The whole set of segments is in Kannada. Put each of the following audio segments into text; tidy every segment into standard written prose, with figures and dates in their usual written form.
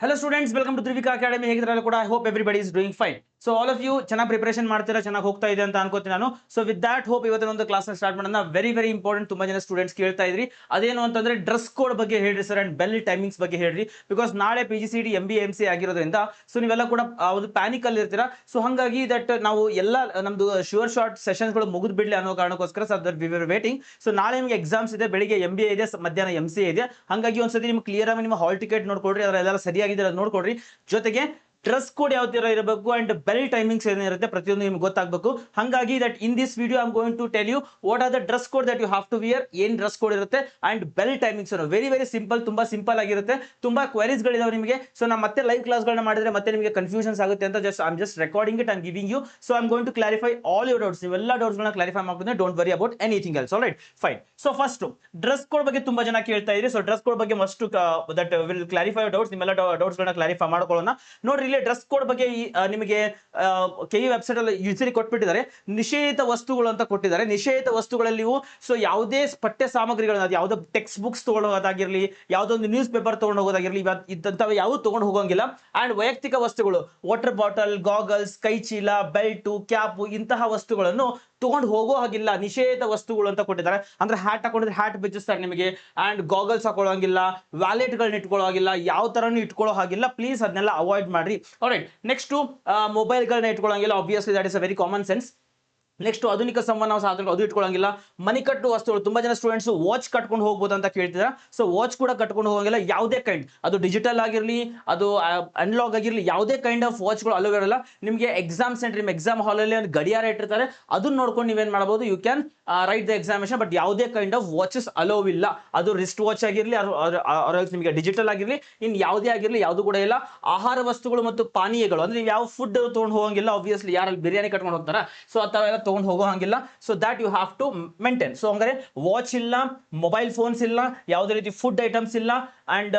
Hello students, welcome to Trivika Academy. ಹೇಗಿದ್ದೀರಾ ಕೂಡ I hope everybody is doing fine. So all of you ಚೆನ್ನಾಗಿ ಪ್ರಿಪರೇಷನ್ ಮಾಡ್ತೀರಾ, ಚೆನ್ನಾಗಿ ಹೋಗ್ತಾ ಇದೆ ಅಂತ ಅನ್ಕೋತೀನಿ ನಾನು. ಸೊ ವಿತ್ ದಟ್ ಹೋಪ್ ಇವತ್ತಿನ ಒಂದು ಕ್ಲಾಸ್ ನ ಸ್ಟಾರ್ಟ್ ಮಾಡೋಣ. ವೆರಿ ಇಂಪಾರ್ಟೆಂಟ್, ತುಂಬಾ ಜನ ಸ್ಟೂಡೆಂಟ್ಸ್ ಕೇಳ್ತಾ ಇದ್ರಿ ಅದೇನು ಅಂತಂದ್ರೆ ಡ್ರೆಸ್ ಕೋಡ್ ಬಗ್ಗೆ ಹೇಳ್ರಿ ಸರ್ ಅಂಡ್ ಬೆಲ್ ಟೈಮಿಂಗ್ಸ್ ಬಗ್ಗೆ ಹೇಳ್ರಿ. ಬಿಕಾಸ್ ನಾಳೆ PGCET MBA MC ಆಗಿರೋದ್ರಿಂದ ಸೊ ನೀವೆಲ್ಲ ಕೂಡ ಒಂದು ಪ್ಯಾನಿಕ್ ಅಲ್ಲಿ ಇರ್ತೀರಾ. ಸೊ ಹಾಗಾಗಿ ದಟ್ ನಾವು ಎಲ್ಲ ನಮ್ದು ಶೂರ್ ಶಾರ್ಟ್ ಸೆಷನ್ಸ್ ಗಳು ಮುಗಿದ್ ಬಿಡ್ಲಿ ಅನ್ನೋ ಕಾರಣಕ್ಕೋಸ್ಕರ sir we were waiting. So ನಾಳೆ ನಿಮಗೆ ಎಕ್ಸಾಮ್ಸ್ ಇದೆ, ಬೆಳಿಗ್ಗೆ MBA ಇದೆ, ಮಧ್ಯಾಹ್ನ MCA ಇದೆ. ಹಾಗಾಗಿ ಒಂದ್ಸತಿ ನಿಮ್ಗೆ ಕ್ಲಿಯರ್ ಆಗಿ ನಿಮ್ಮ ಹಾಲ್ ಟಿಕೆಟ್ ನೋಡ್ಕೊಡ್ರಿ, ಅದೆಲ್ಲ ಸರಿಯಾಗಿದೆ ನೋಡ್ಕೊಡ್ರಿ. ಜೊತೆಗೆ ಡ್ರೆಸ್ ಕೋಡ್ ಯಾವ ತರ ಇರಬೇಕು ಅಂಡ್ ಬೆಲ್ ಟೈಮಿಂಗ್ಸ್ ಏನಿರುತ್ತೆ ಪ್ರತಿಯೊಂದು ನಿಮ್ಗೆ ಗೊತ್ತಾಗಬೇಕು. ಹಾಗಾಗಿ that in this video I am going to tell you what are the dress code that you have to wear, ಏನ್ ಡ್ರೆಸ್ ಕೋಡ್ ಇರುತ್ತೆ and bell timings. Very simple, ತುಂಬಾ ಸಿಂಪಲ್ ಆಗಿರುತ್ತೆ. ತುಂಬಾ ಕ್ವೈರೀಸ್ ಗಳಿದಾವೆ ನಿಮಗೆ. ಸೊ ನಾನು ಮತ್ತೆ ಲೈವ್ ಕ್ಲಾಸ್ ಗಳನ್ನ ಮಾಡಿದ್ರೆ ಮತ್ತೆ ನಿಮಗೆ ಕನ್ಫ್ಯೂಷನ್ಸ್ ಆಗುತ್ತೆ ಅಂತ I am just recording it, I am giving you. So I am going to clarify all your doubts. ನೀವೆಲ್ಲ ಡೌಟ್ಸ್ ಗಳನ್ನ ಕ್ಲಾರಿಫೈ ಮಾಡ್ಕೊಂಡ್ರೆ don't worry about anything else. Alright, fine. So first dress code ಬಗ್ಗೆ ತುಂಬಾ ಜನ ಕೇಳ್ತಾ ಇದ್ರಿ. ಸೊ ಡ್ರೆಸ್ ಕೋಡ್ ಬಗ್ಗೆ must that will clarify doubts. ನಿಮ್ಮೆಲ್ಲ ಡೌಟ್ಸ್ ಗಳನ್ನ ಕ್ಲಾರಿಫೈ ಮಾಡ್ಕೊಳ್ಳೋಣ. ನೋಡ್ರಿ, ಇಲ್ಲಿ ಡ್ರೆಸ್ ಕೋಡ್ ಬಗ್ಗೆ ನಿಮಗೆ ಕೆಇ ವೆಬ್ಸೈಟ್ ಅಲ್ಲಿ ಯೂಸಲಿ ಕೊಟ್ಬಿಟ್ಟಿದ್ದಾರೆ. ನಿಷೇಧಿತ ವಸ್ತುಗಳು ಅಂತ ಕೊಟ್ಟಿದ್ದಾರೆ. ನಿಷೇಧಿತ ವಸ್ತುಗಳಲ್ಲಿ ಸೊ ಯಾವುದೇ ಪಠ್ಯ ಸಾಮಗ್ರಿಗಳನ್ನ, ಯಾವುದೋ ಟೆಕ್ಸ್ಟ್ ಬುಕ್ಸ್ ತಗೊಳ್ಳೋದಾಗಿರ್ಲಿ, ಯಾವುದೊಂದು ನ್ಯೂಸ್ ಪೇಪರ್ ತಗೊಂಡು ಹೋಗೋದಾಗಿರ್ಲಿ, ಇದ್ದಂಥವು ಯಾವುದು ತಗೊಂಡು ಹೋಗೋಂಗಿಲ್ಲ. ಅಂಡ್ ವೈಯಕ್ತಿಕ ವಸ್ತುಗಳು, ವಾಟರ್ ಬಾಟಲ್, ಗಾಗಲ್ಸ್, ಕೈ ಚೀಲ, ಬೆಲ್ಟು, ಕ್ಯಾಪು, ಇಂತಹ ವಸ್ತುಗಳನ್ನು ತಗೊಂಡು ಹೋಗೋ ಹಾಗಿಲ್ಲ. ನಿಷೇಧ ವಸ್ತುಗಳು ಅಂತ ಕೊಟ್ಟಿದ್ದಾರೆ. ಅಂದ್ರೆ ಹ್ಯಾಟ್ ಹಾಕೊಂಡಿದ್ರೆ ಹ್ಯಾಟ್ ಬಿಚ್ಚಿಸ್ತಾರೆ ನಿಮಗೆ. ಅಂಡ್ ಗಾಗಲ್ಸ್ ಹಾಕೊಳ್ಳೋಂಗಿಲ್ಲ, ವ್ಯಾಲೆಟ್ ಗಳನ್ನ ಇಟ್ಕೊಳ್ಳೋ ಹಾಗಿಲ್ಲ, ಯಾವ ತರನು ಇಟ್ಕೊಳ್ಳೋ ಹಾಗಿಲ್ಲ. ಪ್ಲೀಸ್ ಅದನ್ನೆಲ್ಲ ಅವಾಯ್ಡ್ ಮಾಡ್ರಿ. ಆಲ್ರೈಟ್, ನೆಕ್ಸ್ಟ್ ಮೊಬೈಲ್ ಗಳನ್ನ ಇಟ್ಕೊಳ್ಳೋಂಗಿಲ್ಲ. Obviously that is a very common sense. Next ಆಧುನಿಕ ಸಂವಹನ ಸಾಧನಗಳು ಅದು ಇಟ್ಕೊಳ್ಳೋಂಗಿಲ್ಲ. ಮಣಿಕಟ್ಟು ವಸ್ತುಗಳು, ತುಂಬಾ ಜನ ಸ್ಟೂಡೆಂಟ್ಸ್ ವಾಚ್ ಕಟ್ಕೊಂಡು ಹೋಗ್ಬೋದು ಅಂತ ಕೇಳ್ತಿದ್ದಾರೆ. ಸೊ ವಾಚ್ ಕೂಡ ಕಟ್ಕೊಂಡು ಹೋಗಂಗಿಲ್ಲ. ಯಾವುದೇ ಕೈಂಡ್, ಅದು ಡಿಜಿಟಲ್ ಆಗಿರಲಿ, ಅದು ಅನ್ಲಾಗ್ ಆಗಿರಲಿ, ಯಾವುದೇ ಕೈಂಡ್ ಆಫ್ ವಾಚ್ಗಳು ಅಲೋ ಇರಲ್ಲ. ನಿಮಗೆ ಎಕ್ಸಾಮ್ ಸೆಂಟರ್, ನಿಮ್ಮ ಎಕ್ಸಾಮ್ ಹಾಲಲ್ಲಿ ಒಂದು ಗಡಿಯಾರ ಇಟ್ಟಿರ್ತಾರೆ, ಅದನ್ನ ನೋಡ್ಕೊಂಡು ನೀವೇನ್ ಮಾಡಬಹುದು, you can write the examination. But ಯಾವುದೇ ಕೈಂಡ್ ಆಫ್ ವಾಚಸ್ ಅಲೋ ಇಲ್ಲ. ಅದು ರಿಸ್ಟ್ ವಾಚ್ ಆಗಿರಲಿ, ನಿಮಗೆ ಡಿಜಿಟಲ್ ಆಗಿರಲಿ, ಇನ್ ಯಾವುದೇ ಆಗಿರಲಿ, ಯಾವುದು ಕೂಡ ಇಲ್ಲ. ಆಹಾರ ವಸ್ತುಗಳು ಮತ್ತು ಪಾನೀಯಗಳು, ಅಂದ್ರೆ ನೀವು ಯಾವ ಫುಡ್ ತಗೊಂಡು ಹೋಗಂಗಿಲ್ಲ. ಆಬ್ವಿಯಸ್ಲಿ ಯಾರಲ್ಲಿ ಬಿರಿಯಾನಿ ಕಟ್ಕೊಂಡು ಹೋಗ್ತಾರ, ಸೊ ಆ ತರ ತಗೊಂಡು ಹೋಗೋ ಹಂಗಿಲ್ಲ. So that you have to maintain. So ಹಂಗಾರೆ ವಾಚ್ ಇಲ್ಲ, ಮೊಬೈಲ್ ಫೋನ್ಸ್ ಇಲ್ಲ, ಯಾವುದೇ ರೀತಿ ಫುಡ್ ಐಟಮ್ಸ್ ಇಲ್ಲ, ಅಂಡ್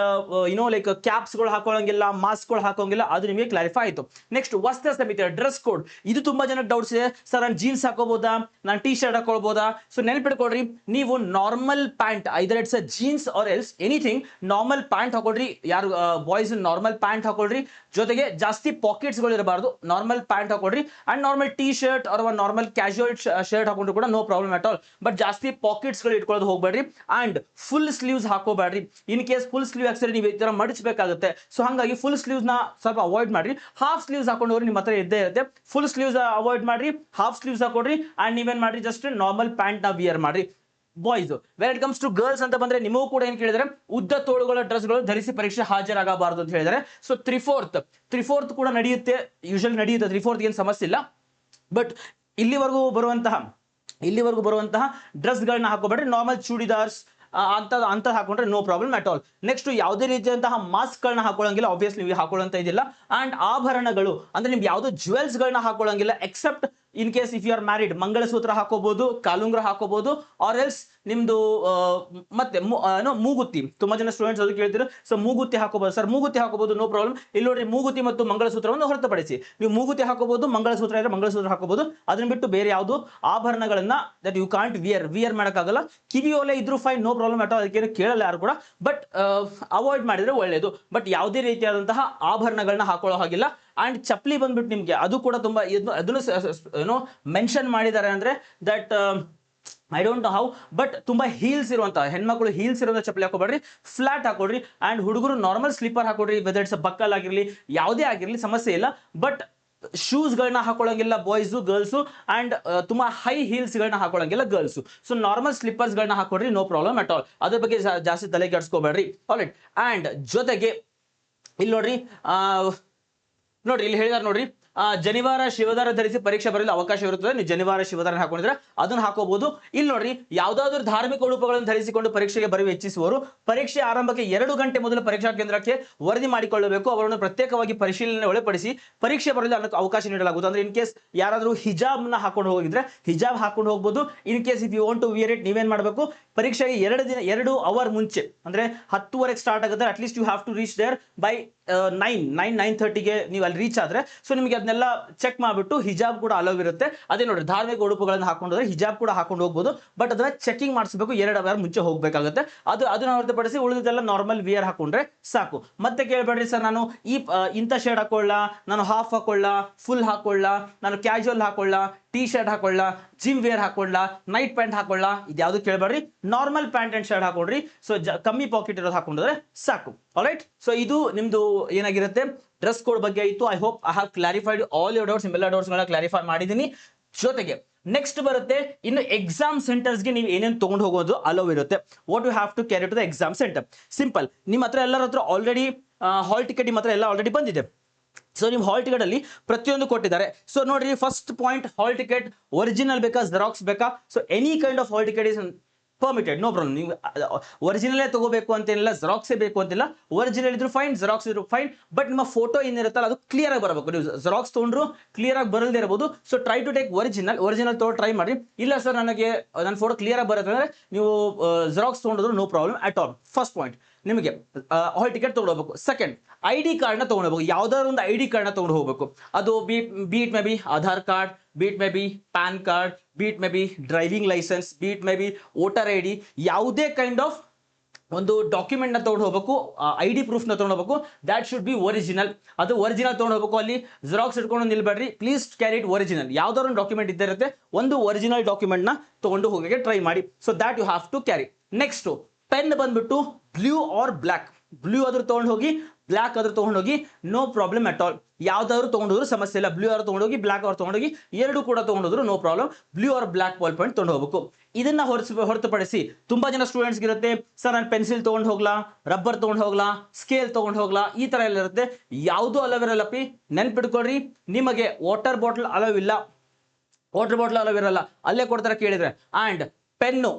ಲೈಕ್ ಕ್ಯಾಪ್ಸ್ ಗಳು ಹಾಕೊಳ್ಳಂಗಿಲ್ಲ, ಮಾಸ್ಕ್ ಗಳು ಹಾಕೋಂಗಿಲ್ಲ. ಅದು ನಿಮಗೆ ಕ್ಲಾರಿಫೈ ಆಯ್ತು. ನೆಕ್ಸ್ಟ್ ವಸ್ತ್ರ ಸಮಿತಿ, ಡ್ರೆಸ್ ಕೋಡ್. ಇದು ತುಂಬಾ ಜನ ಡೌಟ್ಸ್ ಇದೆ. ಸರ್ ನಾನು ಜೀನ್ಸ್ ಹಾಕೋಬಹುದಾ, ನಾನು ಟೀ ಶರ್ಟ್ ಹಾಕೊಳ್ಬಹುದಾ? ಸೊ ನೆನಪಿಟ್ಕೊಡ್ರಿ, ನೀವು normal pant, either it's a jeans or else anything, normal pant ಹಾಕೊಳ್ರಿ. ಯಾರು ಬಾಯ್ಸ್ ನಾರ್ಮಲ್ ಪ್ಯಾಂಟ್ ಹಾಕೊಳ್ರಿ. ಜೊತೆಗೆ ಜಾಸ್ತಿ ಪಾಕೆಟ್ಸ್ ಗಳು ಇರಬಾರ್ದು. ನಾರ್ಮಲ್ ಪ್ಯಾಂಟ್ ಹಾಕೊಳ್ರಿ. ಅಂಡ್ ನಾರ್ಮಲ್ ಟೀ ಶರ್ಟ್ ಅಥವಾ ನಾರ್ಮಲ್ ಕ್ಯಾಶುಯಲ್ ಶರ್ಟ್ ಹಾಕೊಂಡ್ರು ಕೂಡ no problem at all. But ಜಾಸ್ತಿ ಪಾಕೆಟ್ಸ್ ಗಳು ಇಟ್ಕೊಳ್ಳೋದು ಹೋಗ್ಬೇಡ್ರಿ. ಅಂಡ್ ಫುಲ್ ಸ್ಲೀವ್ಸ್ ಹಾಕೋಬೇಡ್ರಿ. ಇನ್ ಕೇಸ್ ಫುಲ್ ಸ್ಲೀವ್ ಹಾಕ್ಸಿದ್ರೆ ನೀವು ಈ ತರ ಮಡಿಸಬೇಕಾಗುತ್ತೆ. ಸೊ ಹಾಗಾಗಿ ಫುಲ್ ಸ್ಲೀವ್ಸ್ ನ ಸ್ವಲ್ಪ ಅವಾಯ್ಡ್ ಮಾಡ್ರಿ. ಹಾಫ್ ಸ್ಲೀವ್ಸ್ ಹಾಕೊಂಡವ್ರಿ ನಿಮ್ಮ ಹತ್ರ ಇದ್ದೇ ಇರುತ್ತೆ. ಫುಲ್ ಸ್ಲೀವ್ಸ್ ಅವಾಯ್ಡ್ ಮಾಡ್ರಿ, ಹಾಫ್ ಸ್ಲೀವ್ಸ್ ಹಾಕೊಡ್ರಿ. ಅಂಡ್ ನೀವೇನ್ ಮಾಡ್ರಿ, ಜಸ್ಟ್ ನಾರ್ಮಲ್ ಪ್ಯಾಂಟ್ ನ ವಿಯರ್ ಮಾಡ್ರಿ. Boys, when it comes to girls ಅಂತ ಬಂದ್ರೆ ನಿಮಗೂ ಕೂಡ ಏನ್ ಕೇಳಿದ್ರೆ, ಉದ್ದ ತೋಳುಗಳ ಡ್ರೆಸ್ಗಳು ಧರಿಸಿ ಪರೀಕ್ಷೆ ಹಾಜರಾಗಬಾರದು ಅಂತ ಹೇಳಿದರೆ. ಸೊ 3/4 ಕೂಡ ನಡೆಯುತ್ತೆ, ಯೂಶಲಿ ನಡೆಯುತ್ತೆ. 3/4 ಏನು ಸಮಸ್ಯೆ ಇಲ್ಲ. ಬಟ್ ಇಲ್ಲಿವರೆಗೂ ಬರುವಂತಹ ಡ್ರೆಸ್ಗಳನ್ನ ಹಾಕೋಬೇಡ್ರಿ. ನಾರ್ಮಲ್ ಚೂಡಿದಾರ್ಸ್ ಅಂತ ಹಾಕೊಂಡ್ರೆ no problem at all. Next ಯಾವುದೇ ರೀತಿಯಂತಹ ಮಾಸ್ಕ್ ಗಳನ್ನ ಹಾಕೊಳ್ಳಂಗಿಲ್ಲ. ಆಬ್ವಿಯಸ್ಲಿ ನೀವು ಹಾಕೊಳ್ಳಂತ ಇದಿಲ್ಲ. ಅಂಡ್ ಆಭರಣಗಳು ಅಂದ್ರೆ ನಿಮ್ಗೆ ಯಾವುದೋ ಜ್ಯುವೆಲ್ಸ್ ಗಳನ್ನ ಹಾಕೊಳ್ಳಂಗಿಲ್ಲ except in case if you are married. Mangalsutra ಹಾಕೋಬಹುದು, ಕಾಲುಂಗ್ರ ಹಾಕೋಬಹುದು, ಆರ್ ಎಲ್ಸ್ ನಿಮ್ದು ಮತ್ತೆ ಮೂಗುತಿ. ತುಂಬಾ ಜನ ಸ್ಟೂಡೆಂಟ್ಸ್ ಅದು ಕೇಳ್ತಿದ್ರು. ಸೊ ಮೂಗುತಿ ಹಾಕೋಬಹುದು ಸರ್, ಮೂಗುತಿ ಹಾಕೋಬಹುದು, ನೋ ಪ್ರಾಬ್ಲಮ್. ಇಲ್ಲಿ ನೋಡ್ರಿ, ಮೂಗುತಿ ಮತ್ತು ಮಂಗಳಸೂತ್ರವನ್ನು ಹೊರತುಪಡಿಸಿ ನೀವು ಮೂಗುತಿ ಹಾಕೋಬಹುದು, ಮಂಗಳಸೂತ್ರ ಇದ್ರೆ ಮಂಗಳಸೂತ್ರ ಹಾಕೋಬಹುದು. ಅದನ್ನ ಬಿಟ್ಟು ಬೇರೆ ಯಾವುದು ಆಭರಣಗಳನ್ನ ದಟ್ ಯು ಕಾಂಟ್ ವಿಯರ್ ಮಾಡಕ್ಕಾಗಲ್ಲ. ಕಿವಿಯೋಲೆ ಇದ್ರು fine, no problem at all, ಅದಕ್ಕೆ ಕೇಳಲ್ಲ ಯಾರು ಕೂಡ. ಬಟ್ ಅವಾಯ್ಡ್ ಮಾಡಿದ್ರೆ ಒಳ್ಳೆಯದು. ಬಟ್ ಯಾವುದೇ ರೀತಿಯಾದಂತಹ ಆಭರಣಗಳನ್ನ ಹಾಕೊಳ್ಳೋ ಹಾಗಿಲ್ಲ. ಅಂಡ್ ಚಪ್ಪಲಿ ಬಂದ್ಬಿಟ್ಟು ನಿಮ್ಗೆ ಅದು ಕೂಡ ತುಂಬಾ ಅದನ್ನು ಮೆನ್ಷನ್ ಮಾಡಿದ್ದಾರೆ. ಅಂದ್ರೆ that I don't know how, but ತುಂಬಾ ಹೀಲ್ಸ್ ಇರುವಂತಹ ಹೆಣ್ಮಕ್ಳು ಹೀಲ್ಸ್ ಇರುವಂತಹ ಚಪ್ಪಲಿ ಹಾಕೋಬೇಡ್ರಿ. ಫ್ಲಾಟ್ ಹಾಕೊಡ್ರಿ. ಅಂಡ್ ಹುಡುಗರು ನಾರ್ಮಲ್ ಸ್ಲೀಪರ್ ಹಾಕೊಡ್ರಿ. ವೆದರ್ ಇಟ್ಸ್ ಬಕ್ಕಲ್ ಆಗಿರ್ಲಿ, ಯಾವುದೇ ಆಗಿರ್ಲಿ, ಸಮಸ್ಯೆ ಇಲ್ಲ. ಬಟ್ ಶೂಸ್ ಗಳನ್ನ ಹಾಕೊಳ್ಳಂಗಿಲ್ಲ ಬಾಯ್ಸು, ಗರ್ಲ್ಸು. ಅಂಡ್ ತುಂಬಾ ಹೈ ಹೀಲ್ಸ್ ಗಳನ್ನ ಹಾಕೊಳ್ಳಂಗಿಲ್ಲ ಗರ್ಲ್ಸು. ಸೊ ನಾರ್ಮಲ್ ಸ್ಲಿಪ್ಪರ್ಸ್ ಗಳನ್ನ ಹಾಕೊಡ್ರಿ, ನೋ ಪ್ರಾಬ್ಲಮ್ ಅಟ್ ಆಲ್. ಅದ್ರ ಬಗ್ಗೆ ಜಾಸ್ತಿ ತಲೆ ಕೆಡಿಸ್ಕೋಬೇಡ್ರಿ. ಆಲ್ರೈಟ್. ಅಂಡ್ ಜೊತೆಗೆ ಇಲ್ಲಿ ನೋಡ್ರಿ ಇಲ್ಲಿ ಹೇಳಿದಾರೆ ನೋಡ್ರಿ, ಜನಿವಾರ ಶಿವದಾರ ಧರಿಸಿ ಪರೀಕ್ಷೆ ಬರಲು ಅವಕಾಶ ಇರುತ್ತದೆ. ನೀವು ಜನಿವಾರ ಶಿವದಾರ ಹಾಕೊಂಡಿದ್ರೆ ಅದನ್ನ ಹಾಕೋಬಹುದು. ಇಲ್ಲಿ ನೋಡ್ರಿ, ಯಾವ್ದಾದ್ರು ಧಾರ್ಮಿಕ ಉಡುಪುಗಳನ್ನು ಧರಿಸಿಕೊಂಡು ಪರೀಕ್ಷೆಗೆ ಬರಲು ಇಚ್ಛಿಸುವವರು ಪರೀಕ್ಷೆ ಆರಂಭಕ್ಕೆ 2 ಗಂಟೆ ಮೊದಲು ಪರೀಕ್ಷಾ ಕೇಂದ್ರಕ್ಕೆ ವರದಿ ಮಾಡಿಕೊಳ್ಳಬೇಕು. ಅವರನ್ನು ಪ್ರತ್ಯೇಕವಾಗಿ ಪರಿಶೀಲನೆ ಒಳಪಡಿಸಿ ಪರೀಕ್ಷೆ ಬರಲು ಅವಕಾಶ ನೀಡಲಾಗುವುದು. ಅಂದ್ರೆ ಇನ್ ಕೇಸ್ ಯಾರಾದ್ರೂ ಹಿಜಾಬ್ ನ ಹಾಕೊಂಡು ಹೋಗಿದ್ರೆ ಹಿಜಾಬ್ ಹಾಕೊಂಡು ಹೋಗ್ಬೋದು. In case if you want to wear it, ನೀವೇನ್ ಮಾಡಬೇಕು, ಪರೀಕ್ಷೆಗೆ 2 ಅವರ್ ಮುಂಚೆ, ಅಂದ್ರೆ 10:00 ಸ್ಟಾರ್ಟ್ ಆಗುತ್ತೆ. At least you have to reach there by 9:30ಗೆ ನೀವು ಅಲ್ಲಿ ರೀಚ್ ಆದ್ರೆ ಸೊ ನಿಮಗೆ ಅದನ್ನೆಲ್ಲ ಚೆಕ್ ಮಾಡ್ಬಿಟ್ಟು ಹಿಜಾಬ್ ಕೂಡ ಅಲೋ ಇರುತ್ತೆ. ಅದೇ ನೋಡಿ ಧಾರ್ಮಿಕ ಉಡುಪುಗಳನ್ನು ಹಾಕೊಂಡ್ರೆ ಹಿಜಾಬ್ ಕೂಡ ಹಾಕೊಂಡು ಹೋಗ್ಬೋದು, ಬಟ್ ಅದನ್ನ ಚೆಕಿಂಗ್ ಮಾಡಿಸಬೇಕು, 2 ಅವರ್ ಮುಂಚೆ ಹೋಗ್ಬೇಕಾಗುತ್ತೆ. ಅದನ್ನ ಹೊರತುಪಡಿಸಿ ಉಳಿದೆಲ್ಲ ನಾರ್ಮಲ್ ವಿಯರ್ ಹಾಕೊಂಡ್ರೆ ಸಾಕು. ಮತ್ತೆ ಕೇಳ್ಬೇಡ್ರಿ ಸರ್ ನಾನು ಇಂಥ ಶೇಡ್ ಹಾಕೊಳ್ಳ, ನಾನು ಹಾಫ್ ಹಾಕೊಳ್ಳ, ಫುಲ್ ಹಾಕೊಳ್ಳ, ನಾನು ಕ್ಯಾಶುವಲ್ ಹಾಕೊಳ್ಳ, ಟೀ ಶರ್ಟ್ ಹಾಕೊಳ್ಳ, ಜಿಮ್ ವೇರ್ ಹಾಕೊಳ್ಳ, ನೈಟ್ ಪ್ಯಾಂಟ್ ಹಾಕೊಳ್ಳ, ಇದ್ಯಾವುದು ಕೇಳಬೇಡ್ರಿ. ನಾರ್ಮಲ್ ಪ್ಯಾಂಟ್ ಅಂಡ್ ಶರ್ಟ್ ಹಾಕೊಡ್ರಿ. ಸೊ ಕಮ್ಮಿ ಪಾಕೆಟ್ ಇರೋದು ಹಾಕೊಂಡ್ರೆ ಸಾಕು. ಆಲ್ರೈಟ್, ಸೊ ಇದು ನಿಮ್ದು ಏನಾಗಿರುತ್ತೆ ಡ್ರೆಸ್ ಕೋಡ್ ಬಗ್ಗೆ ಆಯಿತು. I hope I have clarified all your doubts. ನಿಮ್ಮೆಲ್ಲ ಡೌಟ್ಸ್ ಕ್ಲಾರಿಫೈ ಮಾಡಿದ್ದೀನಿ. ಜೊತೆಗೆ ನೆಕ್ಸ್ಟ್ ಬರುತ್ತೆ ಇನ್ನು ಎಕ್ಸಾಮ್ ಸೆಂಟರ್ಸ್ಗೆ ನೀವು ಏನೇನು ತೊಗೊಂಡು ಹೋಗೋದು ಅಲೋ ಇರುತ್ತೆ. What you have to carry to the exam centre. Simple, ನಿಮ್ಮ ಹತ್ರ ಎಲ್ಲರ ಹತ್ರ ಆಲ್ರೆಡಿ ಹಾಲ್ ಟಿಕೆಟ್ ನಿಮ್ಮ ಹತ್ರ ಎಲ್ಲ ಆಲ್ರೆಡಿ ಬಂದಿದೆ. ಸೊ ನಿಮ್ಮ ಹಾಲ್ ಟಿಕೆಟ್ ಅಲ್ಲಿ ಪ್ರತಿಯೊಂದು ಕೊಟ್ಟಿದ್ದಾರೆ. ಸೊ ನೋಡ್ರಿ, first point, hall ticket original ಬೇಕಾ ಜೆರಾಕ್ಸ್ ಬೇಕಾ? So any kind of hall ticket is permitted, no problem. ನೀವು ಒರಿಜಿನಲೇ ತಗೋಬೇಕು ಅಂತೇನಿಲ್ಲ, ಜೆರಾಕ್ಸೇ ಬೇಕು ಅಂತಿಲ್ಲ. ಒರಿಜಿನಲ್ ಇದ್ರು ಫೈನ್, ಜೆರಾಕ್ಸ್ ಇದ್ರು ಫೈನ್, ಬಟ್ ನಿಮ್ಮ ಫೋಟೋ ಏನಿರುತ್ತಲ್ಲ ಅದು ಕ್ಲಿಯರ್ ಆಗಿ ಬರಬೇಕು. ನೀವು ಜೆರಾಕ್ಸ್ ತೊಗೊಂಡ್ರು ಕ್ಲಿಯರ್ ಆಗಿ ಬರಲ್ದೇ ಇರಬಹುದು. So try to take original ತಗೊಂಡು ಟ್ರೈ ಮಾಡಿ. ಇಲ್ಲ ಸರ್ ನನಗೆ ನನ್ನ ಫೋಟೋ ಕ್ಲಿಯರ್ ಆಗಿ ಬರುತ್ತೆ ಅಂದ್ರೆ ನೀವು ಜೆರಾಕ್ಸ್ ತೊಗೊಂಡ್ರು no problem at all. First point, ನಿಮಗೆ ಹಾಲ್ ಟಿಕೆಟ್ ತೊಗೊಂಡೋಗ್ಬೇಕು. ಸೆಕೆಂಡ್, ಐ ಡಿ ಕಾರ್ಡ್ನ ತೊಗೊಂಡೋಗ್ಬೇಕು. ಯಾವ್ದಾದ್ರು ಒಂದು ಐ ಡಿ ಕಾರ್ಡ್ನ ತೊಗೊಂಡು ಹೋಗ್ಬೇಕು. ಅದು be it may be Aadhaar card, be it may be PAN card, be it may be driving licence, be it may be voter I D, ಯಾವುದೇ ಕೈಂಡ್ ಆಫ್ ಒಂದು ಡಾಕ್ಯುಮೆಂಟ್ನ ತೊಗೊಂಡು ಹೋಗ್ಬೇಕು, ಐ ಡಿ ಪ್ರೂಫ್ನ ತೊಗೊಂಡು ಹೋಗ್ಬೇಕು. That should be original. ಅದು ಒರಿಜಿನಲ್ ತೊಗೊಂಡು ಹೋಗ್ಬೇಕು. ಅಲ್ಲಿ ಜೆರಾಕ್ಸ್ ಇಟ್ಕೊಂಡು ನಿಲ್ಬೇಡ್ರಿ, ಪ್ಲೀಸ್ ಕ್ಯಾರಿ ಇಟ್ ಒರಿಜಿನಲ್. ಯಾವ್ದಾದ್ರು ಒಂದು ಡಾಕ್ಯುಮೆಂಟ್ ಇದ್ದೇ ಇರುತ್ತೆ, ಒಂದು ಒರಿಜಿನಲ್ ಡಾಕ್ಯುಮೆಂಟ್ನ ತೊಗೊಂಡು ಹೋಗೋಕೆ ಟ್ರೈ ಮಾಡಿ. So that you have to carry. Next, pen ಬಂದ್ಬಿಟ್ಟು ಬ್ಲೂ ಆರ್ ಬ್ಲ್ಯಾಕ್. ಬ್ಲೂ ಆದ್ರೂ ತೊಗೊಂಡು ಹೋಗಿ, ಬ್ಲ್ಯಾಕ್ ಆದ್ರೂ ತೊಗೊಂಡು ಹೋಗಿ, ನೋ ಪ್ರಾಬ್ಲಮ್ ಅಟ್ ಆಲ್. ಯಾವ್ದಾದ್ರು ತೊಗೊಂಡೋದ್ರು ಸಮಸ್ಯೆ ಇಲ್ಲ. ಬ್ಲೂ ಆರ್ ತೊಗೊಂಡೋಗಿ, ಬ್ಲ್ಯಾಕ್ ಆರ್ ತೊಗೊಂಡೋಗಿ, ಎರಡು ಕೂಡ ತೊಗೊಂಡೋದ್ರು no problem. Blue or black ball point ತೊಗೊಂಡು ಹೋಗ್ಬೇಕು. ಇದನ್ನ ಹೊರತುಪಡಿಸಿ ತುಂಬಾ ಜನ ಸ್ಟೂಡೆಂಟ್ಸ್ ಇರುತ್ತೆ, ಸರ್ ನಾನು ಪೆನ್ಸಿಲ್ ತೊಗೊಂಡು ಹೋಗ್ಲಾ, ರಬ್ಬರ್ ತೊಗೊಂಡು ಹೋಗ್ಲಾ, ಸ್ಕೇಲ್ ತೊಗೊಂಡು ಹೋಗ್ಲಾ, ಈ ತರ ಎಲ್ಲ ಇರುತ್ತೆ. ಯಾವುದು ಅಲವ್ ಇರಲ್ಲಪ್ಪಿ, ನೆನ್ಪಿಟ್ಕೊಳ್ರಿ. ನಿಮಗೆ ವಾಟರ್ ಬಾಟಲ್ ಅಲವ್ ಇಲ್ಲ, ವಾಟರ್ ಬಾಟಲ್ ಅಲವ್ ಇರಲ್ಲ, ಅಲ್ಲೇ ಕೊಡ್ತಾರೆ ಕೇಳಿದ್ರೆ. And pen,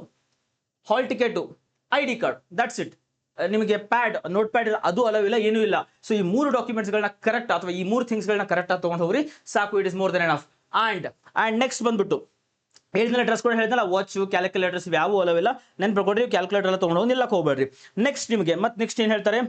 hall ticket, I D card, that's it. ನಿಮಗೆ ಪ್ಯಾಡ್, ನೋಟ್ ಪ್ಯಾಡ್ ಅದು ಅಲವ್ ಇಲ್ಲ, ಏನೂ ಇಲ್ಲ. ಸೊ ಈ 3 ಡಾಕ್ಯುಮೆಂಟ್ಸ್ಗಳನ್ನ ಕರೆಕ್ಟ್, ಅಥವಾ ಈ 3 ಥಿಂಗ್ಸ್ಗಳನ್ನ ಕರೆಕ್ಟ್ ಆಗಿ ತೊಗೊಂಡು ಹೋಗ್ರಿ, ಸಾಕು. It is more than enough. And next ಬಂದ್ಬಿಟ್ಟು ಹೇಳಿದ್ನಲ್ಲ, ಡ್ರೆಸ್ ಕೂಡ ಹೇಳಿದ್ನಲ್ಲ, ವಾಚು, ಕ್ಯಾಲ್ಕುಲೇಟರ್ಸ್ ಯಾವ ಅಲವ್ ಇಲ್ಲ. ನೆನ್ಪಿಟ್ಕೊಡ್ರಿ, ಕ್ಯಾಲ್ಕುಲೇಟರ್ ಎಲ್ಲ ತೊಗೊಂಡು ಹೋಗಿ ನಿಲ್ಲಕ್ಕೆ ಹೋಗ್ಬೇಡ್ರಿ. ನೆಕ್ಸ್ಟ್ ನಿಮಗೆ ನೆಕ್ಸ್ಟ್ ಏನು ಹೇಳ್ತಾರೆ,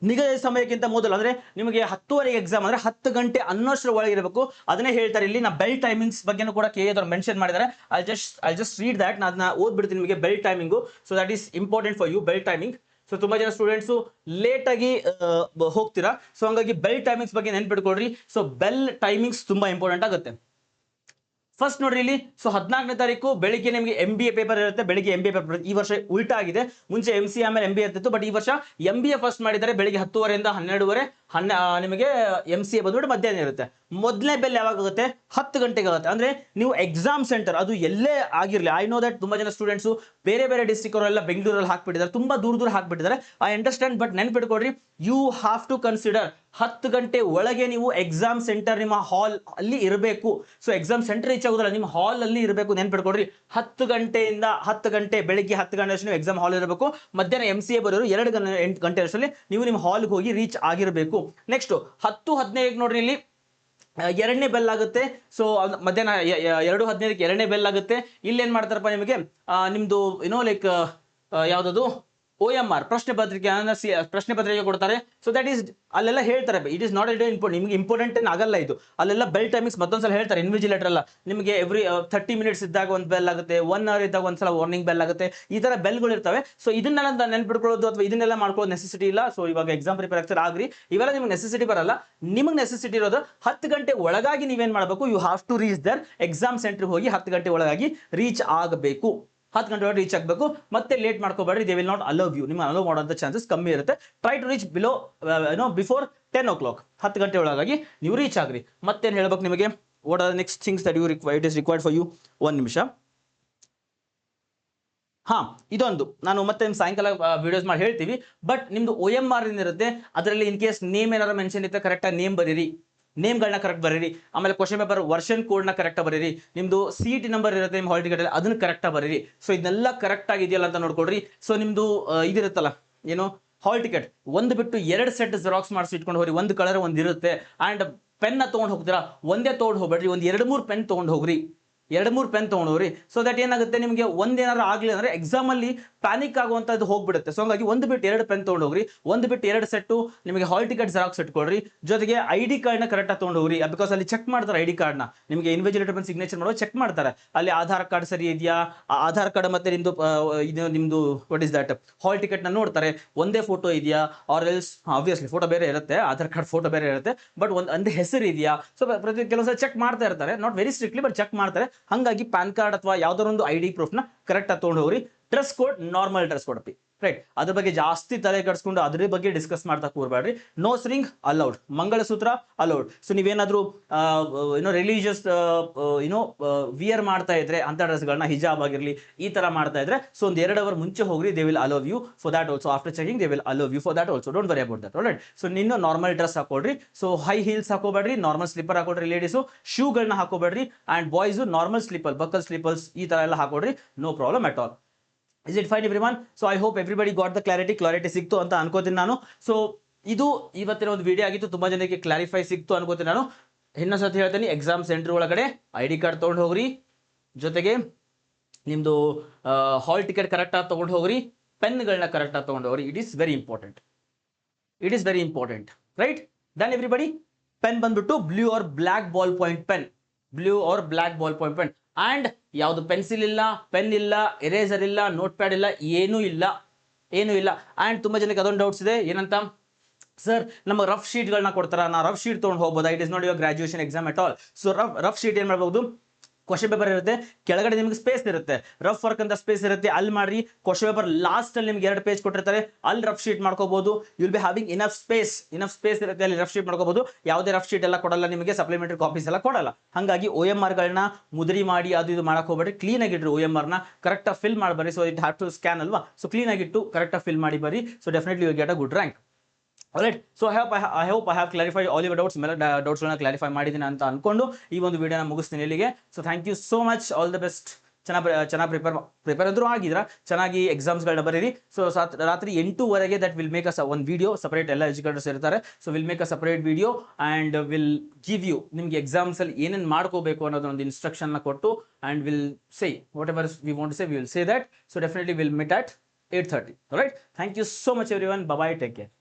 ನಿಗದಿತ ಸಮಯಕ್ಕಿಂತ ಮೊದಲು ಅಂದ್ರೆ ನಿಮಗೆ 10:30 ಎಕ್ಸಾಮ್ ಅಂದ್ರೆ 10 ಗಂಟೆ ಅನ್ನೋಷ್ಟರ ಒಳಗೆ ಇರಬೇಕು. ಅದನ್ನೇ ಹೇಳ್ತಾರೆ ಇಲ್ಲಿ. ನಾ ಬೆಲ್ ಟೈಮಿಂಗ್ಸ್ ಬಗ್ಗೆ ಕೂಡ ಕೇಳಿದ್ರು, ಮೆನ್ಷನ್ ಮಾಡಿದ್ದಾರೆ. I just read that. ನಾನು ಅದನ್ನ ಓದ್ಬಿಡ್ತೀನಿ ನಿಮಗೆ, bell timing. So that is important for you, bell timing. So ತುಂಬಾ ಜನ ಸ್ಟೂಡೆಂಟ್ಸು ಲೇಟ್ ಆಗಿ ಹೋಗ್ತೀರಾ. ಸೊ ಹಂಗಾಗಿ ಬೆಲ್ ಟೈಮಿಂಗ್ಸ್ ಬಗ್ಗೆ ನೆನ್ಪಿಟ್ಕೊಳ್ರಿ. ಸೊ ಬೆಲ್ ಟೈಮಿಂಗ್ಸ್ ತುಂಬಾ ಇಂಪಾರ್ಟೆಂಟ್ ಆಗುತ್ತೆ. ಫಸ್ಟ್ ನೋಡ್ರಿ ಇಲ್ಲಿ, ಸೊ 14ನೇ ತಾರೀಕು ಬೆಳಿಗ್ಗೆ ನಿಮಗೆ MBA ಪೇಪರ್ ಇರುತ್ತೆ. ಬೆಳಿಗ್ಗೆ MBA ಪೇಪರ್ ಈ ವರ್ಷ ಉಲ್ಟಾ ಆಗಿದೆ. ಮುಂಚೆ MC ಆಮೇಲೆ MBA ಇರ್ತಿತ್ತು, ಬಟ್ ಈ ವರ್ಷ MBA ಫಸ್ಟ್ ಮಾಡಿದ್ದಾರೆ. ಬೆಳಿಗ್ಗೆ 10:30 12:30 ನಿಮಗೆ MCA ಬಂದ್ಬಿಟ್ಟು ಮಧ್ಯಾಹ್ನ ಇರುತ್ತೆ. ಮೊದಲನೇ ಬೆಲ್ ಯಾವಾಗ ಆಗುತ್ತೆ? 10 ಗಂಟೆಗೆ ಆಗುತ್ತೆ. ಅಂದ್ರೆ ನೀವು ಎಕ್ಸಾಮ್ ಸೆಂಟರ್ ಅದು ಎಲ್ಲೇ ಆಗಿರಲಿ, ಐ ನೋ ದಟ್ ತುಂಬಾ ಜನ ಸ್ಟೂಡೆಂಟ್ಸು ಬೇರೆ ಬೇರೆ ಡಿಸ್ಟ್ರಿಕ್ಟ್ ಅವರೆಲ್ಲ ಬೆಂಗಳೂರಲ್ಲಿ ಹಾಕ್ಬಿಟ್ಟಿದ್ದಾರೆ, ತುಂಬಾ ದೂರ ಹಾಕ್ಬಿಟ್ಟಿದ್ದಾರೆ. ಐ ಅಂಡರ್ಸ್ಟ್ಯಾಂಡ್, ಬಟ್ ನೆನ್ಪಿಟ್ಕೊಡ್ರಿ, ಯು ಹ್ಯಾವ್ ಟು ಕನ್ಸಿಡರ್ 10 ಗಂಟೆ ಒಳಗೆ ನೀವು ಎಕ್ಸಾಮ್ ಸೆಂಟರ್ ನಿಮ್ಮ ಹಾಲ್ ಅಲ್ಲಿ ಇರಬೇಕು. ಸೊ ಎಕ್ಸಾಮ್ ಸೆಂಟರ್ ರೀಚ್ ಆಗೋದಿಲ್ಲ, ನಿಮ್ಮ ಹಾಲ್ ಅಲ್ಲಿ ಇರಬೇಕು. ನೆನ್ಪಿಟ್ಕೊಡ್ರಿ, 10 ಗಂಟೆಯಿಂದ 10 ಗಂಟೆ, ಬೆಳಿಗ್ಗೆ 10 ಗಂಟೆ ಅಷ್ಟು ನೀವು ಎಕ್ಸಾಮ್ ಹಾಲ್ ಇರಬೇಕು. ಮಧ್ಯಾಹ್ನ MCA ಬರೋರು 2 ಗಂಟೆ ಅಷ್ಟರಲ್ಲಿ ನೀವು ನಿಮ್ಮ ಹಾಲ್ಗೆ ಹೋಗಿ ರೀಚ್ ಆಗಿರಬೇಕು. ನೆಕ್ಸ್ಟ್ 10:15 ನೋಡ್ರಿ, ಇಲ್ಲಿ 2ನೇ ಬೆಲ್ ಆಗುತ್ತೆ. ಸೊ ಮಧ್ಯಾಹ್ನ 2:15 2ನೇ ಬೆಲ್ ಆಗುತ್ತೆ. ಇಲ್ಲಿ ಏನ್ ಮಾಡ್ತಾರಪ್ಪ, ನಿಮಗೆ ನಿಮ್ದು ಏನೋ ಲೈಕ್ ಯಾವ್ದದು OMR ಪ್ರಶ್ನೆ ಪತ್ರಿಕೆ ಕೊಡ್ತಾರೆ. ಸೊ ದಟ್ ಈಸ್ ಅಲ್ಲೆಲ್ಲ ಹೇಳ್ತಾರೆ, ಇಟ್ ಇಸ್ ನಾಟ್ ಇಂಪಾರ್ಟೆಂಟ್, ನಿಮಗೆ ಇಂಪಾರ್ಟೆಂಟ್ ಏನು ಆಗಲ್ಲ ಇದು. ಅಲ್ಲೆಲ್ಲ ಬೆಲ್ ಟೈಮಿಂಗ್ಸ್ ಮತ್ತೊಂದ್ಸಲ ಹೇಳ್ತಾರೆ. ಇನ್ವಿಜಿಲೇಟರ್ ಅಲ್ಲ, ನಿಮಗೆ ಎವ್ರಿ 30 ಮಿನಿಟ್ಸ್ ಇದ್ದಾಗ ಒಂದು ಬೆಲ್ ಆಗುತ್ತೆ, 1 ಅವರ್ ಇದ್ದಾಗ ಒಂದ್ಸಲ ವಾರ್ನಿಂಗ್ ಬೆಲ್ ಆಗುತ್ತೆ. ಈ ತರ ಬೆಲ್ಗಳು ಇರ್ತವೆ. ಸೊ ಇದನ್ನೆಲ್ಲ ನೆನ್ಪಿಟ್ಕೊಳ್ಳೋದು ಅಥವಾ ಇದನ್ನೆಲ್ಲ ಮಾಡ್ಕೊಳ್ಳೋದು ನೆಸೆಸಿಟಿ ಇಲ್ಲ. ಸೊ ಇವಾಗ ಎಕ್ಸಾಮ್ ಪ್ರಿಪೇರ್ ಆಗ್ರಿ, ಇವೆಲ್ಲ ನಿಮ್ಗೆ ನೆಸೆಸಿಟಿ ಬರಲ್ಲ. ನಿಮಗೆ ನೆಸೆಸಿಟಿ ಇರೋದು 10 ಗಂಟೆ ಒಳಗಾಗಿ ನೀವೇನ್ ಮಾಡಬೇಕು, you have to reach there. Exam centre ಹೋಗಿ 10 ಗಂಟೆ ಒಳಗಾಗಿ ರೀಚ್ ಆಗಬೇಕು. 10 ಗಂಟೆ ಒಳಗೆ ರೀಚ್ ಆಗಬೇಕು. ಮತ್ತೆ ಲೇಟ್ ಮಾಡ್ಕೋಬೇಡ್ರಿ, they will not allow you. ನಿಮ್ಗೆ ಅಲೋ ಮಾಡೋಂಥ ಚಾನ್ಸಸ್ ಕಮ್ಮಿ ಇರುತ್ತೆ. Try to reach before 10 o'clock. 10 ಗಂಟೆ ಒಳಗಾಗಿ ನೀವು ರೀಚ್ ಆಗ್ರಿ. ಮತ್ತೇನು ಹೇಳ್ಬೇಕು ನಿಮಗೆ, what are next things that it is required for you. 1 ನಿಮಿಷ. ಇದೊಂದು ನಾನು ಮತ್ತೆ ಸಾಯಂಕಾಲ ವಿಡಿಯೋಸ್ ಮಾಡಿ ಹೇಳ್ತೀವಿ. ಬಟ್ ನಿಮ್ದು OMR ಏನಿರುತ್ತೆ ಅದರಲ್ಲಿ ಇನ್ ಕೇಸ್ ನೇಮ್ ಏನಾರು ಮೆನ್ಷನ್ ಇರುತ್ತೆ, ಕರೆಕ್ಟಾಗಿ ನೇಮ್ ಬರೀರಿ, ನೇಮ್ಗಳನ್ನ ಕರೆಕ್ಟ್ ಬರೀರಿ. ಆಮೇಲೆ ಕ್ವಶನ್ ಪೇಪರ್ ವರ್ಷನ್ ಕೋಡ್ನ ಕರೆಕ್ಟ್ ಬರೀರಿ. ನಿಮ್ದು CT ನಂಬರ್ ಇರುತ್ತೆ ನಿಮ್ಮ ಹಾಲ್ ಟಿಕೆಟ್ ಅಲ್ಲಿ, ಅದನ್ನ ಕರೆಕ್ಟ್ ಬರೀರಿ. ಸೊ ಇದನ್ನೆಲ್ಲ ಕರೆಕ್ಟ್ ಆಗಿದೆಯಲ್ಲ ಅಂತ ನೋಡ್ಕೊಡ್ರಿ. ಸೊ ನಿಮ್ದು ಇದಿರುತ್ತಲ್ಲ ಏನು ಹಾಲ್ ಟಿಕೆಟ್, ಒಂದು ಬಿಟ್ಟು 2 ಸೆಟ್ ಜೆರಾಕ್ಸ್ ಮಾಡಿಸಿ ಇಟ್ಕೊಂಡು ಹೋಗ್ರಿ. ಒಂದು ಕಲರ್ ಒಂದು ಇರುತ್ತೆ. ಅಂಡ್ ಪೆನ್ನ ತೊಗೊಂಡು ಹೋಗ್ತೀರಾ, ಒಂದೇ ತೊಗೊಂಡು ಹೋಗ್ಬೇಡ್ರಿ, ಒಂದು 2-3 ಪೆನ್ ತೊಗೊಂಡು ಹೋಗ್ರಿ. 2-3 ಪೆನ್ ತೊಗೊಂಡೋಗ್ರಿ. ಸೊ ದಟ್ ಏನಾಗುತ್ತೆ, ನಿಮಗೆ ಒಂದೇನಾದ್ರು ಆಗಲಿ ಅಂದರೆ ಎಕ್ಸಾಮಲ್ಲಿ ಪ್ಯಾನಿಕ್ ಆಗುವಂಥದ್ದು ಹೋಗ್ಬಿಡುತ್ತೆ. ಸೊ ಹಂಗಾಗಿ ಒಂದು ಬಿಟ್ಟು 2 ಪೆನ್ ತೊಗೊಂಡೋಗ್ರಿ, ಒಂದು ಬಿಟ್ಟು 2 ಸೆಟ್ಟು ನಿಮಗೆ ಹಾಲ್ ಟಿಕೆಟ್ ಜೆರಾಕ್ಸ್ ಇಟ್ಕೊಳ್ರಿ, ಜೊತೆಗೆ ID ಕಾರ್ಡ್ನ ಕರೆಕ್ಟಾಗಿ ತೊಗೊಂಡೋಗ್ರಿ. ಬಿಕಾಸ್ ಅಲ್ಲಿ ಚೆಕ್ ಮಾಡ್ತಾರೆ ID ಕಾರ್ಡ್ನ, ನಿಮಗೆ ಇನ್ವಿಜಿಲೇಟರ್ ಬಂದು ಸಿಗ್ನೇಚರ್ ಮಾಡೋ ಚೆಕ್ ಮಾಡ್ತಾರೆ. ಅಲ್ಲಿ ಆಧಾರ್ ಕಾರ್ಡ್ ಸರಿ ಇದೆಯಾ, ಆಧಾರ್ ಕಾರ್ಡ್ ಮತ್ತೆ ನಿಮ್ಮದು ಇದು ನಿಮ್ಮದು ವಾಟ್ ಇಸ್ ದಟ್ ಹಾಲ್ ಟಿಕೆಟ್ನ ನೋಡ್ತಾರೆ, ಒಂದೇ ಫೋಟೋ ಇದೆಯಾ, ಆರ್ ಎಲ್ಸ್ ಆಬ್ವಿಯಸ್ಲಿ ಫೋಟೋ ಬೇರೆ ಇರುತ್ತೆ, ಆಧಾರ್ ಕಾರ್ಡ್ ಫೋಟೋ ಬೇರೆ ಇರುತ್ತೆ, ಬಟ್ ಒಂದೇ ಹೆಸರು ಇದೆಯಾ. ಸೊ ಪ್ರತಿ ಕೆಲವು ಸಲ ಚೆಕ್ ಮಾಡ್ತಾ ಇರ್ತಾರೆ, not very strictly but check ಮಾಡ್ತಾರೆ. ಹಾಗಾಗಿ ಪ್ಯಾನ್ ಕಾರ್ಡ್ ಅಥವಾ ಯಾವ್ದಾದ್ರು ಒಂದು ID ಪ್ರೂಫ್ನ ಕರೆಕ್ಟಾಗಿ ತೊಗೊಂಡು ಹೋಗ್ರಿ. Dress code normal dress code ಅಪ್ಪಿ, ರೈಟ್. ಅದ್ರ ಬಗ್ಗೆ ಜಾಸ್ತಿ ತಲೆ ಕಟ್ಸ್ಕೊಂಡು ಅದ್ರ ಬಗ್ಗೆ ಡಿಸ್ಕಸ್ ಮಾಡ್ತಾ ಕೂರ್ಬೇಡ್ರಿ. Nose ring allowed, mangalsutra allowed. So ನೀವೇನಾದ್ರೂ ಏನೋ ರಿಲಿಜಿಯಸ್ ವಿಯರ್ ಮಾಡ್ತಾ ಇದ್ರೆ ಅಂತ ಡ್ರೆಸ್ಗಳನ್ನ, ಹಿಜಾಬ್ ಆಗಿರಲಿ ಈ ತರ ಮಾಡ್ತಾ ಇದ್ರೆ, ಸೊ ಒಂದು 2 ಅವರ್ ಮುಂಚೆ ಹೋಗ್ರಿ, they will allow you for that also. After checking they will allow you for that also, don't worry about that, right. So ನಿನ್ನ ನಾರ್ಮಲ್ ಡ್ರೆಸ್ ಹಾಕೊಡ್ರಿ. ಸೊ ಹೈ ಹೀಲ್ಸ್ ಹಾಕೋಬೇಡ್ರಿ, ನಾರ್ಮಲ್ ಸ್ಲಿಪ್ಪರ್ ಹಾಕೊಡ್ರಿ ಲೇಡೀಸು. ಶೂಗಳನ್ನ ಹಾಕೋಬೇಡ್ರಿ. And boys normal slipper, buckle slippers ಈ ತರ ಎಲ್ಲ ಹಾಕೊಡ್ರಿ, no problem at all. Is it fine everyone? So I hope everybody got the clarity ಸಿಕ್ತು ಅಂತ ಅನ್ಕೋತೀನಿ ನಾನು. ಸೊ ಇದು ಇವತ್ತಿನ ಒಂದು ವಿಡಿಯೋ ಆಗಿತ್ತು, ತುಂಬಾ ಜನಕ್ಕೆ ಕ್ಲಾರಿಫೈ ಸಿಕ್ತು ಅನ್ಕೋತೀನಿ ನಾನು. ಇನ್ನೊಂದ್ಸತಿ ಹೇಳ್ತೀನಿ, ಎಕ್ಸಾಮ್ ಸೆಂಟರ್ ಒಳಗಡೆ ID ಕಾರ್ಡ್ ತೊಗೊಂಡು ಹೋಗ್ರಿ, ಜೊತೆಗೆ ನಿಮ್ದು ಹಾಲ್ ಟಿಕೆಟ್ ಕರೆಕ್ಟಾಗಿ ತೊಗೊಂಡು ಹೋಗ್ರಿ, ಪೆನ್ಗಳನ್ನ ಕರೆಕ್ಟಾಗಿ ತೊಗೊಂಡು ಹೋಗ್ರಿ. It is very important, it is very important, right. Done everybody. Pen ಬಂದ್ಬಿಟ್ಟು blue or black ball point pen, blue or black ball point pen. And ಯಾವುದು ಪೆನ್ಸಿಲ್ ಇಲ್ಲ, ಪೆನ್ ಇಲ್ಲ, ಎರೇಸರ್ ಇಲ್ಲ, ನೋಟ್ ಪ್ಯಾಡ್ ಇಲ್ಲ, ಏನೂ ಇಲ್ಲ, ಏನೂ ಇಲ್ಲ. ಅಂಡ್ ತುಂಬಾ ಜನಕ್ಕೆ ಅದೊಂದು ಡೌಟ್ಸ್ ಇದೆ, ಏನಂತ, ಸರ್ ನಮಗೆ ರಫ್ ಶೀಟ್ಗಳನ್ನ ಕೊಡ್ತಾರ, ನಾ ರಫ್ ಶೀಟ್ ತೊಗೊಂಡು ಹೋಗ್ಬೋದಾ? It is not your graduation exam at all. So rough sheet ಏನು ಮಾಡ್ಬೋದು, ಕ್ವಶನ್ ಪೇಪರ್ ಇರುತ್ತೆ, ಕೆಳಗಡೆ ನಿಮಗೆ ಸ್ಪೇಸ್ ಇರುತ್ತೆ, ರಫ್ ವರ್ಕ್ ಅಂತ ಸ್ಪೇಸ್ ಇರುತ್ತೆ, ಅಲ್ಲಿ ಮಾಡ್ರಿ. ಕ್ವಶನ್ ಪೇಪರ್ ಲಾಸ್ಟ್ ಅಲ್ಲಿ ನಿಮ್ಗೆ 2 ಪೇಜ್ ಕೊಟ್ಟಿರ್ತಾರೆ, ಅಲ್ಲಿ ರಫ್ ಶೀಟ್ ಮಾಡ್ಕೋಬಹುದು. You'll be having enough space ಇರುತ್ತೆ, ಅಲ್ಲಿ ರಫ್ ಶೀಟ್ ಮಾಡ್ಕೋಬಹುದು. ಯಾವುದೇ ರಫ್ ಶೀಟ್ ಎಲ್ಲ ಕೊಡಲ್ಲ ನಿಮಗೆ, ಸಪ್ಲಿಮೆಂಟರಿ ಕಾಪೀಸ್ ಎಲ್ಲ ಕೊಡಲ್ಲ. ಹಾಗಾಗಿ OMR ಗಳನ್ನ ಮುದ್ರಿ ಮಾಡಿ ಅದು ಇದು ಮಾಡಕ್ ಹೋಗ್ಬೇಡಿ, ಕ್ಲೀನ್ ಆಗಿಟ್ರಿ. OMR ನ ಕರೆಕ್ಟಾಗಿ ಫಿಲ್ ಮಾಡಿ ಬರ್ರಿ. So it have to scan ಅಲ್ವಾ, ಸೊ ಕ್ಲೀನ್ ಆಗಿಟ್ಟು ಕರೆಕ್ಟಾಗಿ ಫಿಲ್ ಮಾಡಿ ಬರ್ರಿ. So definitely you get a good rank. Alright, so I hope I have clarified all your doubts. Doubts ಗಳನ್ನ ಕ್ಲಾರಿಫೈ ಮಾಡಿದ್ದೀನಿ ಅಂತ ಅನ್ಕೊಂಡು ಈ ಒಂದು ವಿಡಿಯೋನ ಮುಗಿಸ್ತೀನಿ ಇಲ್ಲಿಗೆ. So thank you so much, all the best. ಚೆನ್ನಾಗಿ ಪ್ರಿಪೇರ್ ಅಂದ್ರೂ ಆಗಿದ್ರ, ಚೆನ್ನಾಗಿ ಎಕ್ಸಾಮ್ಸ್ಗಳನ್ನ ಬರೀರಿ. ಸೊ ರಾತ್ರಿ 8:00 ದಟ್ ವಿಲ್ ಮೇಕ್ ಒಂದು ವಿಡಿಯೋ ಸಪರೇಟ್, ಎಲ್ಲ ಎಜುಕೇಟರ್ಸ್ ಇರ್ತಾರೆ. So will make a separate video and will give you ನಿಮ್ಗೆ ಎಕ್ಸಾಮ್ಸ್ ಅಲ್ಲಿ ಏನೇನು ಮಾಡ್ಕೋಬೇಕು ಅನ್ನೋದು ಒಂದು ಇನ್ಸ್ಟ್ರಕ್ಷನ್ ಕೊಟ್ಟು, and will say whatever we want to say, we will say that. So definitely will meet at 8:30. Alright, thank you so much everyone. Bye bye, take care.